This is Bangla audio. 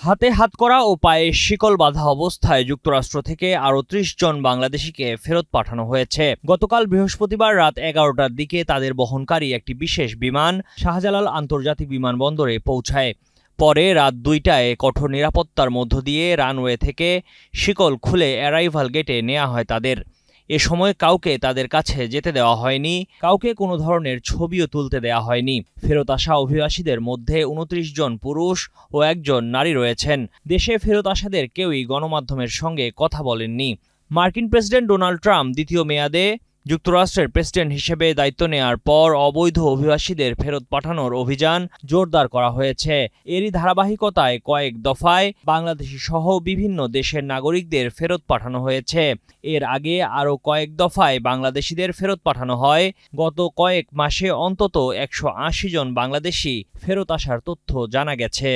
হাতে হাতকড়া ও পায়ে শিকল বাঁধা অবস্থায় যুক্তরাষ্ট্র থেকে আরও ৩০ জন বাংলাদেশিকে ফেরত পাঠানো হয়েছে। গতকাল বৃহস্পতিবার রাত ১১টার দিকে তাদের বহনকারী একটি বিশেষ বিমান শাহজালাল আন্তর্জাতিক বিমানবন্দরে পৌঁছায়। পরে রাত ২টায় কঠোর নিরাপত্তার মধ্য দিয়ে রানওয়ে থেকে শিকল খুলে অ্যারাইভাল গেটে নেওয়া হয় তাদের। এ সময় কাউকে তাদের কাছে যেতে দেওয়া হয়নি, কাউকে কোনো ধরনের ছবিও তুলতে দেওয়া হয়নি। ফেরত আসা অভিবাসীদের মধ্যে ২৯ জন পুরুষ ও ১ জন নারী রয়েছেন। দেশে ফেরত আসাদের কেউই গণমাধ্যমের সঙ্গে কথা বলেননি। মার্কিন প্রেসিডেন্ট ডোনাল্ড ট্রাম্প দ্বিতীয় মেয়াদে যুক্তরাষ্ট্রের প্রেসিডেন্ট হিসেবে দায়িত্ব নেয়ার পর অবৈধ অভিবাসীদের ফেরত পাঠানোর অভিযান জোরদার করা হয়েছে। এরই ধারাবাহিকতায় কয়েক দফায় বাংলাদেশি সহ বিভিন্ন দেশের নাগরিকদের ফেরত পাঠানো হয়েছে। এর আগে আরও কয়েক দফায় বাংলাদেশিদের ফেরত পাঠানো হয়। গত কয়েক মাসে অন্তত ১৮০ জন বাংলাদেশি ফেরত আসার তথ্য জানা গেছে।